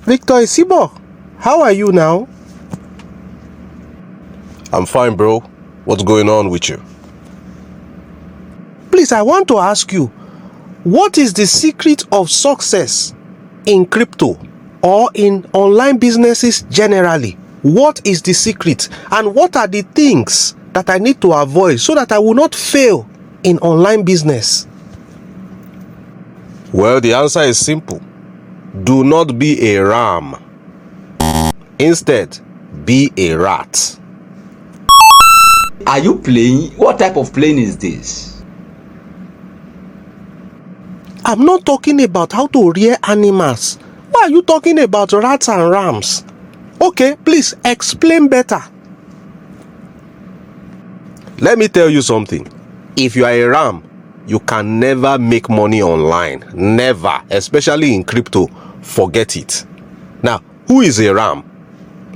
Victor Isibor, how are you now? I'm fine, bro. What's going on with you? Please, I want to ask you, what is the secret of success in crypto or in online businesses generally? What is the secret, and what are the things that I need to avoid so that I will not fail in online business? Well, the answer is simple. Do not be a ram. Instead, be a rat. Are you playing? What type of plane is this? I'm not talking about how to rear animals. Why are you talking about rats and rams? Okay, please explain better. Let me tell you something. If you are a ram, you can never make money online. Never. Especially in crypto. Forget it. Now, who is a ram?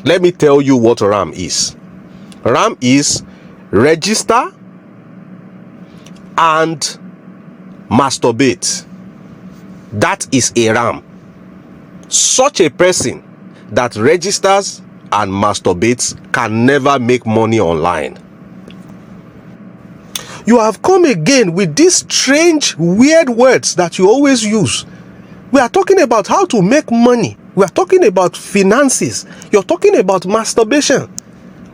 Let me tell you what a ram is. Ram is register and masturbate. That is a ram. Such a person that registers and masturbates can never make money online. You have come again with these strange, weird words that you always use. We are talking about how to make money. We are talking about finances. You're talking about masturbation.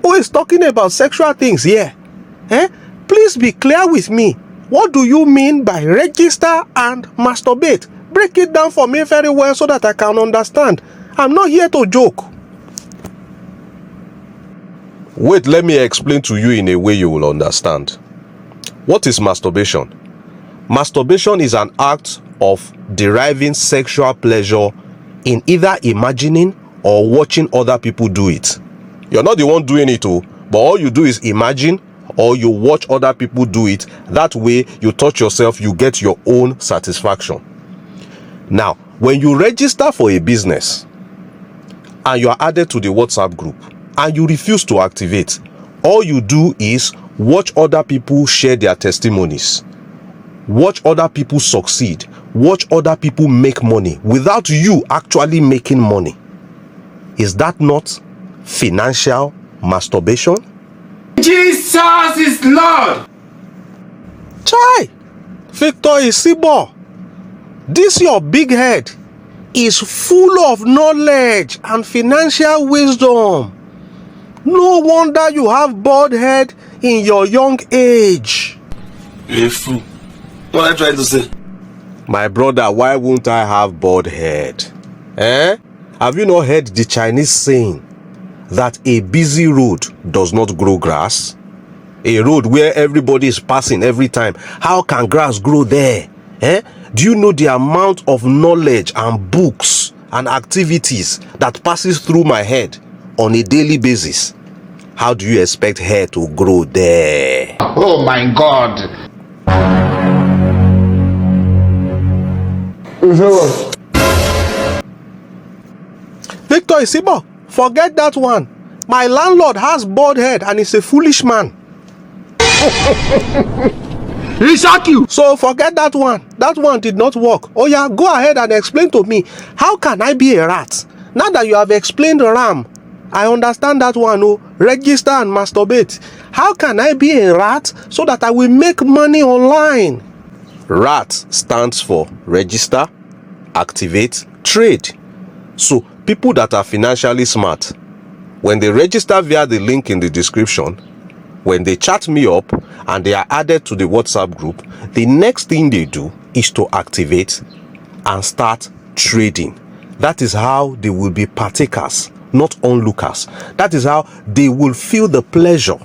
Who is talking about sexual things here? Please be clear with me. What do you mean by register and masturbate? Break it down for me very well so that I can understand. I'm not here to joke. Wait, let me explain to you in a way you will understand. What is masturbation? Masturbation is an act of deriving sexual pleasure in either imagining or watching other people do it. You're not the one doing it, but all you do is imagine or you watch other people do it. That way, you touch yourself, you get your own satisfaction. Now, when you register for a business and you are added to the WhatsApp group and you refuse to activate, all you do is watch other people share their testimonies, watch other people succeed, watch other people make money without you actually making money. Is that not financial masturbation? Jesus is Lord! Chai! Victor Isibor, this your big head is full of knowledge and financial wisdom. No wonder you have bald head in your young age. You're a fool. What am I trying to say? My brother, why won't I have bald head? Have you not heard the Chinese saying that a busy road does not grow grass? A road where everybody is passing every time. How can grass grow there? Do you know the amount of knowledge and books and activities that passes through my head on a daily basis? How do you expect hair to grow there? Oh my God! Victor Isibor, forget that one. My landlord has bald head and is a foolish man. He shock you! So forget that one. That one did not work. Oh yeah, go ahead and explain to me. How can I be a rat? Now that you have explained the ram, I understand that one. Oh, register and masturbate. How can I be a rat so that I will make money online? RAT stands for register, activate, trade. So people that are financially smart, when they register via the link in the description, when they chat me up and they are added to the WhatsApp group, the next thing they do is to activate and start trading. That is how they will be partakers, not onlookers. That is how they will feel the pleasure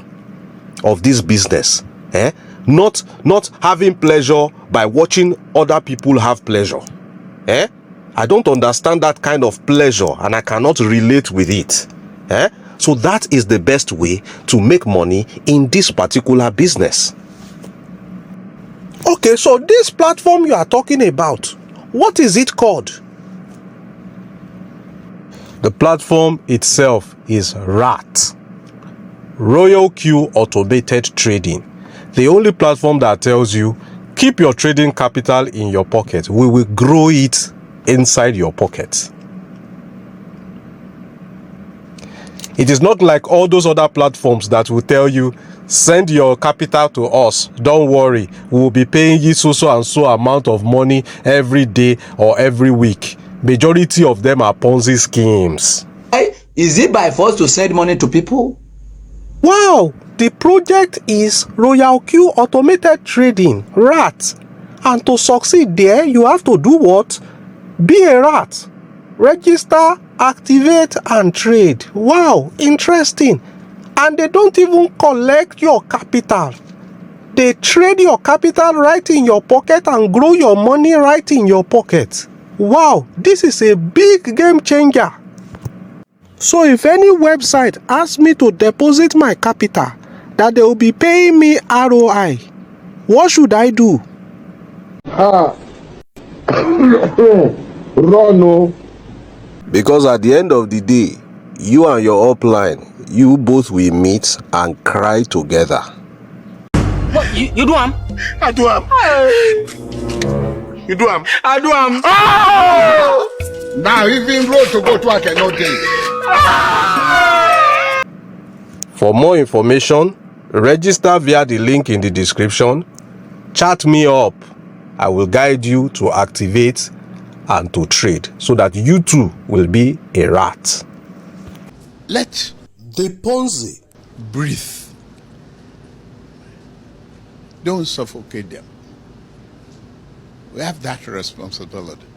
of this business. Not having pleasure by watching other people have pleasure. I don't understand that kind of pleasure and I cannot relate with it. So that is the best way to make money in this particular business. Okay, so this platform you are talking about, what is it called? The platform itself is RAT, Royal Q Automated Trading. The only platform that tells you, keep your trading capital in your pocket. We will grow it inside your pocket. It is not like all those other platforms that will tell you, send your capital to us. Don't worry, we will be paying you so and so amount of money every day or every week. Majority of them are Ponzi schemes. Is it by force to send money to people? Wow, the project is Royal Q Automated Trading, RAT. And to succeed there, you have to do what? Be a RAT. Register, activate, and trade. Wow, interesting. And they don't even collect your capital. They trade your capital right in your pocket and grow your money right in your pocket. Wow, this is a big game changer. So if any website asks me to deposit my capital, that they will be paying me ROI, what should I do? Run. Because at the end of the day, you and your upline, you both will meet and cry together. What, you do am? I do am. You do am. I do am. Oh! Now even road to go to I cannot day. For more information, register via the link in the description. Chat me up. I will guide you to activate and to trade so that you too will be a rat. Let the Ponzi breathe. Don't suffocate them. We have that responsibility.